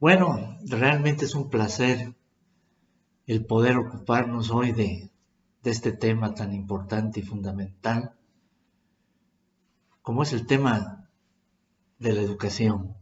Bueno, realmente es un placer el poder ocuparnos hoy de este tema tan importante y fundamental, como es el tema de la educación.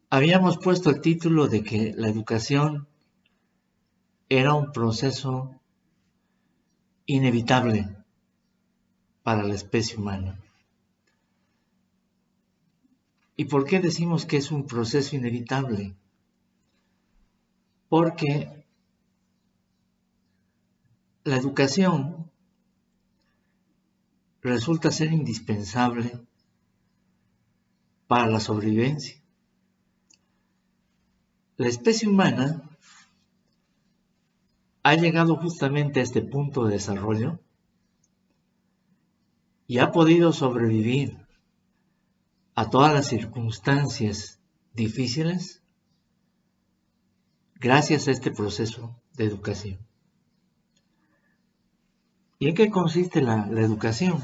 Habíamos puesto el título de que la educación era un proceso inevitable para la especie humana. ¿Y por qué decimos que es un proceso inevitable? Porque la educación resulta ser indispensable para la sobrevivencia. La especie humana ha llegado justamente a este punto de desarrollo y ha podido sobrevivir a todas las circunstancias difíciles gracias a este proceso de educación. ¿Y en qué consiste la educación?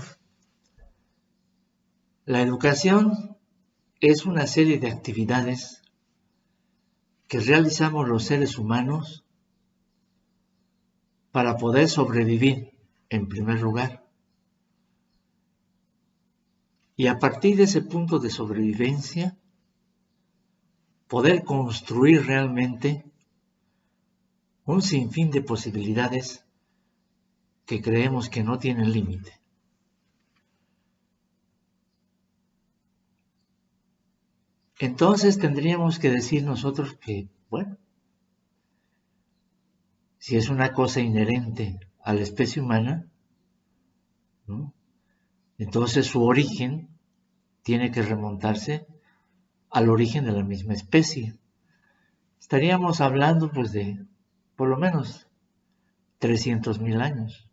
La educación es una serie de actividades que realizamos los seres humanos para poder sobrevivir en primer lugar. Y a partir de ese punto de sobrevivencia, poder construir realmente un sinfín de posibilidades que creemos que no tienen límite. Entonces tendríamos que decir nosotros que, bueno, si es una cosa inherente a la especie humana, ¿no? Entonces su origen tiene que remontarse al origen de la misma especie. Estaríamos hablando pues de por lo menos 300,000 años.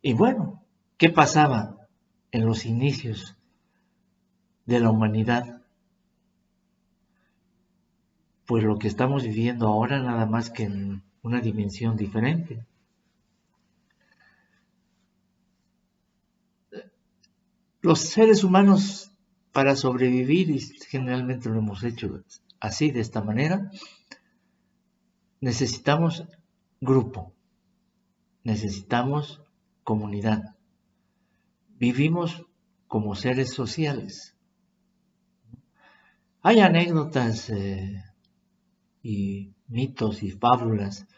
Y bueno, ¿qué pasaba en los inicios de la humanidad? Pues lo que estamos viviendo ahora, nada más que en una dimensión diferente. Los seres humanos, para sobrevivir, y generalmente lo hemos hecho así, de esta manera, necesitamos grupo, necesitamos comunidad. Vivimos como seres sociales. Hay anécdotas y mitos y fábulas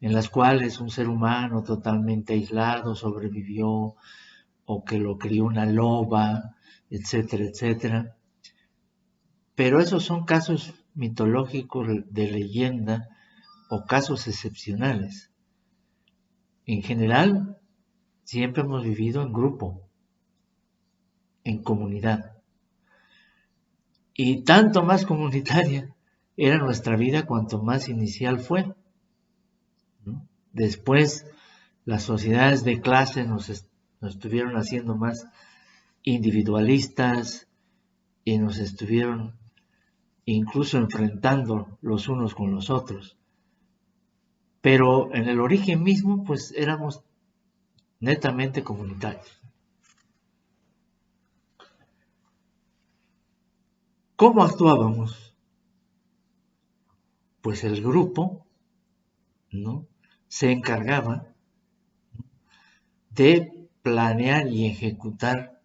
en las cuales un ser humano totalmente aislado sobrevivió, o que lo crió una loba, etcétera, etcétera. Pero esos son casos mitológicos de leyenda o casos excepcionales. En general, siempre hemos vivido en grupo, en comunidad. Y tanto más comunitaria era nuestra vida cuanto más inicial fue, ¿no? Después, las sociedades de clase nos estuvieron haciendo más individualistas y nos estuvieron incluso enfrentando los unos con los otros. Pero en el origen mismo, pues éramos netamente comunitarios. ¿Cómo actuábamos? Pues el grupo, ¿no?, se encargaba de planear y ejecutar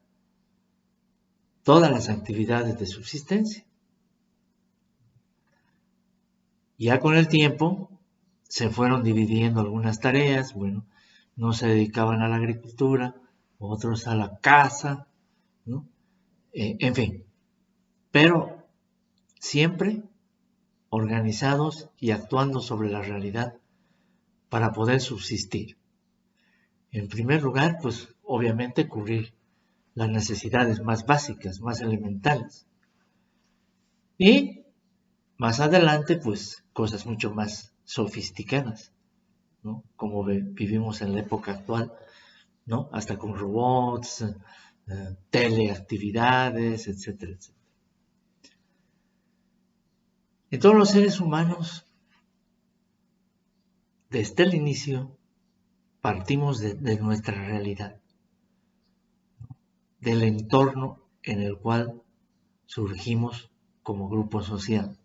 todas las actividades de subsistencia. Ya con el tiempo se fueron dividiendo algunas tareas, bueno, no se dedicaban a la agricultura, otros a la caza, ¿no? En fin, pero siempre organizados y actuando sobre la realidad para poder subsistir. En primer lugar, pues obviamente cubrir las necesidades más básicas, más elementales. Y más adelante, pues cosas mucho más sofisticadas, ¿no? Como vivimos en la época actual, ¿no? Hasta con robots, teleactividades, etcétera, etcétera. En todos los seres humanos, desde el inicio, partimos de nuestra realidad. del entorno en el cual surgimos como grupo social.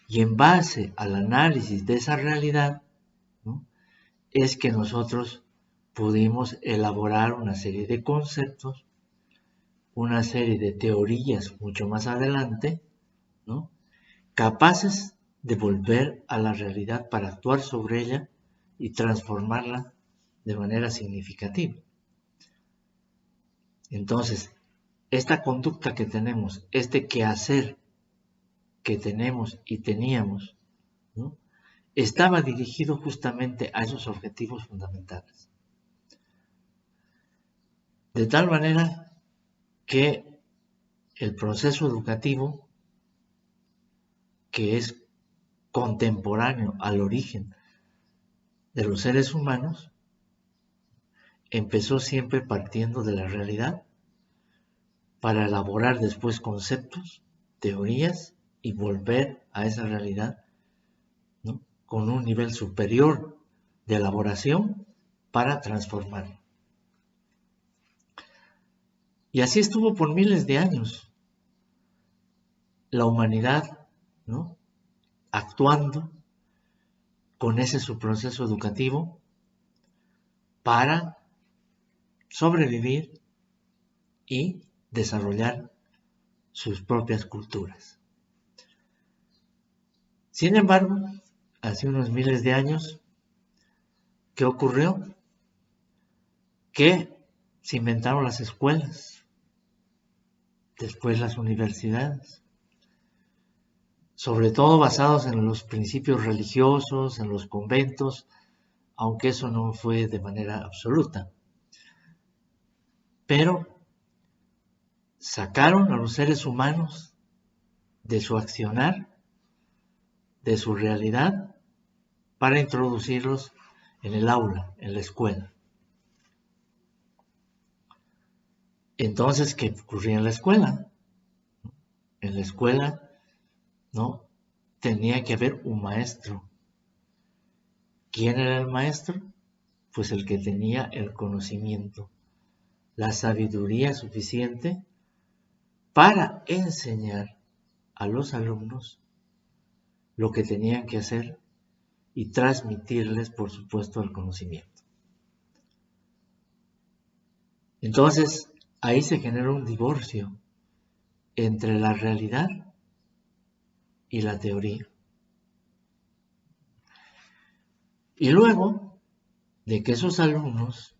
Y en base al análisis de esa realidad, ¿no?, es que nosotros pudimos elaborar una serie de conceptos, una serie de teorías mucho más adelante, ¿no?, capaces de volver a la realidad para actuar sobre ella y transformarla de manera significativa. Entonces, esta conducta que tenemos, este quehacer que tenemos y teníamos, ¿no?, estaba dirigido justamente a esos objetivos fundamentales. De tal manera que el proceso educativo, que es contemporáneo al origen de los seres humanos, empezó siempre partiendo de la realidad para elaborar después conceptos, teorías y volver a esa realidad, ¿no?, con un nivel superior de elaboración para transformarla. Y así estuvo por miles de años la humanidad, ¿no?, actuando con ese su proceso educativo para sobrevivir y desarrollar sus propias culturas. Sin embargo, hace unos miles de años, ¿qué ocurrió? Que se inventaron las escuelas, después las universidades, sobre todo basados en los principios religiosos, en los conventos, aunque eso no fue de manera absoluta. Pero sacaron a los seres humanos de su accionar, de su realidad, para introducirlos en el aula, en la escuela. Entonces, ¿qué ocurría en la escuela? En la escuela, ¿no?, tenía que haber un maestro. ¿Quién era el maestro? Pues el que tenía el conocimiento, la sabiduría suficiente para enseñar a los alumnos lo que tenían que hacer y transmitirles, por supuesto, el conocimiento. Entonces, ahí se generó un divorcio entre la realidad y la teoría. Y luego de que esos alumnos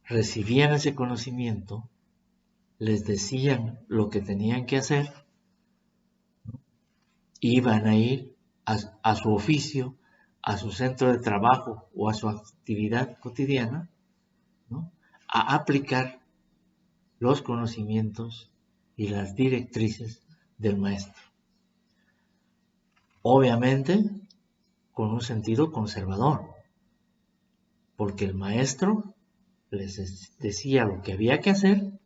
recibían ese conocimiento, les decían lo que tenían que hacer, iban a ir a su oficio, a su centro de trabajo o a su actividad cotidiana, ¿no?, a aplicar los conocimientos y las directrices del maestro. Obviamente, con un sentido conservador, porque el maestro les decía lo que había que hacer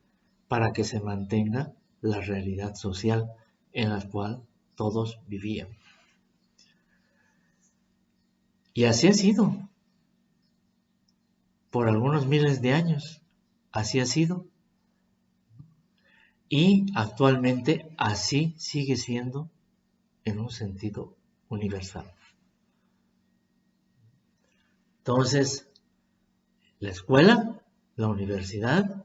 para que se mantenga la realidad social en la cual todos vivían. Y así ha sido por algunos miles de años, así ha sido. Y actualmente así sigue siendo en un sentido universal. Entonces, la escuela, la universidad,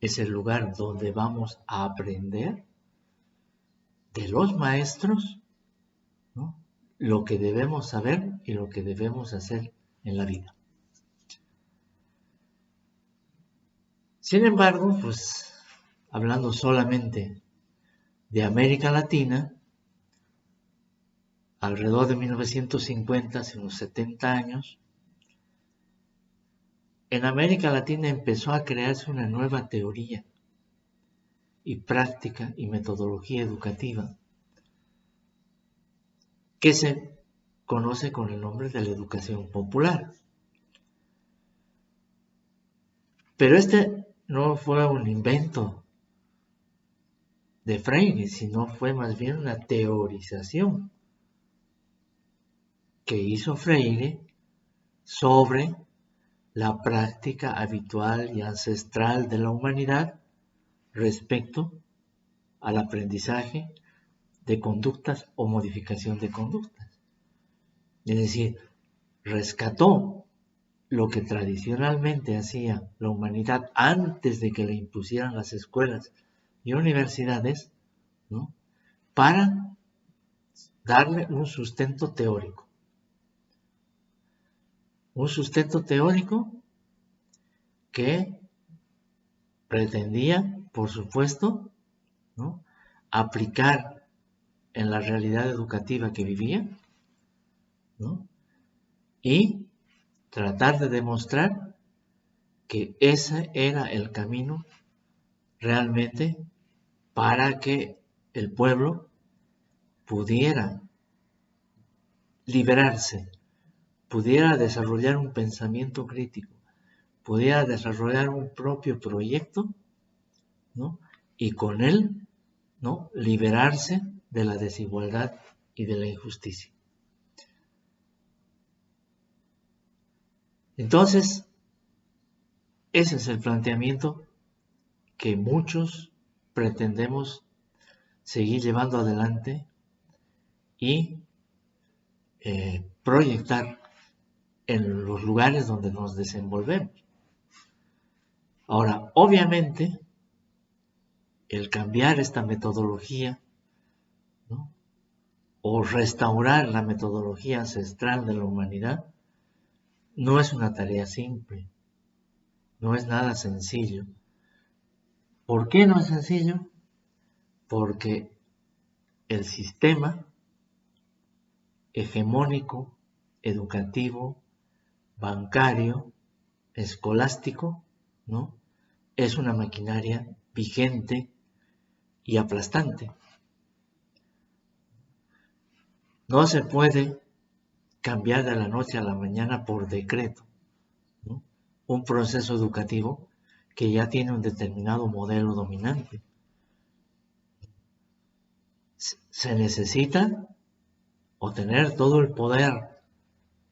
es el lugar donde vamos a aprender de los maestros, ¿no?, lo que debemos saber y lo que debemos hacer en la vida. Sin embargo, pues, hablando solamente de América Latina, alrededor de 1950, hace unos 70 años, en América Latina empezó a crearse una nueva teoría y práctica y metodología educativa que se conoce con el nombre de la educación popular. Pero este no fue un invento de Freire, sino fue más bien una teorización que hizo Freire sobre la práctica habitual y ancestral de la humanidad respecto al aprendizaje de conductas o modificación de conductas. Es decir, rescató lo que tradicionalmente hacía la humanidad antes de que le impusieran las escuelas y universidades, ¿no?, para darle un sustento teórico. Un sustento teórico que pretendía, por supuesto, ¿no?, aplicar en la realidad educativa que vivía, ¿no?, y tratar de demostrar que ese era el camino realmente para que el pueblo pudiera liberarse, pudiera desarrollar un pensamiento crítico, pudiera desarrollar un propio proyecto, ¿no?, y con él, ¿no?, liberarse de la desigualdad y de la injusticia. Entonces, ese es el planteamiento que muchos pretendemos seguir llevando adelante y proyectar en los lugares donde nos desenvolvemos. Ahora, obviamente, el cambiar esta metodología, ¿no?, o restaurar la metodología ancestral de la humanidad no es una tarea simple, no es nada sencillo. ¿Por qué no es sencillo? Porque el sistema hegemónico, educativo, bancario, escolástico, ¿no?, es una maquinaria vigente y aplastante. No se puede cambiar de la noche a la mañana por decreto, ¿no?, un proceso educativo que ya tiene un determinado modelo dominante. Se necesita o tener todo el poder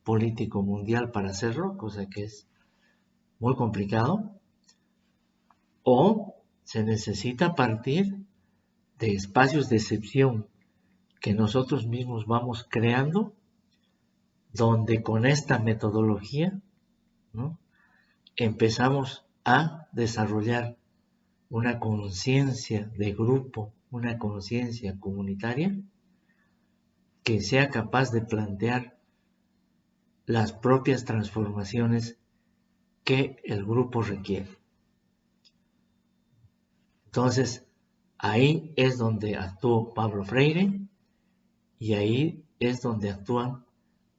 político mundial para hacerlo, cosa que es muy complicado, o se necesita partir de espacios de excepción que nosotros mismos vamos creando, donde con esta metodología, ¿no?, empezamos a desarrollar una conciencia de grupo, una conciencia comunitaria que sea capaz de plantear las propias transformaciones que el grupo requiere. Entonces, ahí es donde actuó Pablo Freire y ahí es donde actúan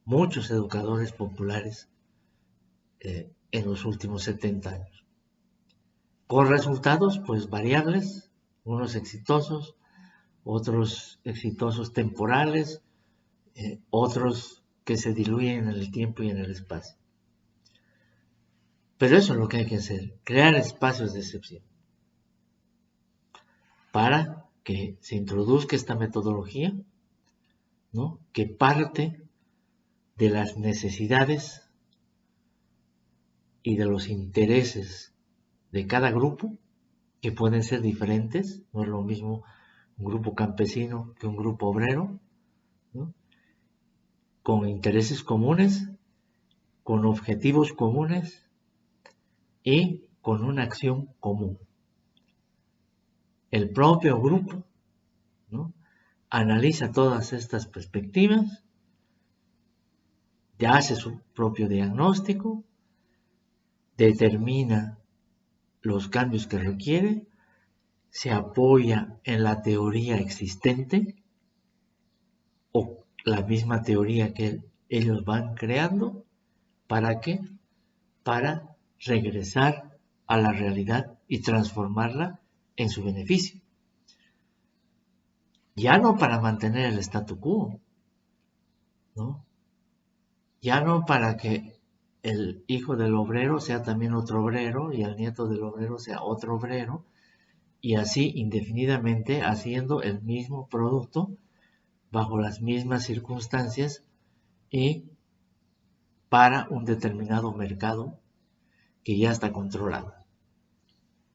muchos educadores populares en los últimos 70 años. Con resultados, pues, variables, unos exitosos, otros exitosos temporales, otros que se diluyen en el tiempo y en el espacio. Pero eso es lo que hay que hacer, crear espacios de excepción para que se introduzca esta metodología, ¿no?, que parte de las necesidades y de los intereses de cada grupo, que pueden ser diferentes, no es lo mismo un grupo campesino que un grupo obrero, ¿no?, con intereses comunes, con objetivos comunes y con una acción común. El propio grupo, ¿no?, analiza todas estas perspectivas, ya hace su propio diagnóstico, determina los cambios que requiere, se apoya en la teoría existente o la misma teoría que ellos van creando. ¿Para qué? Para regresar a la realidad y transformarla en su beneficio. Ya no para mantener el statu quo, ¿no? Ya no para que el hijo del obrero sea también otro obrero y el nieto del obrero sea otro obrero, y así indefinidamente haciendo el mismo producto bajo las mismas circunstancias y para un determinado mercado que ya está controlada.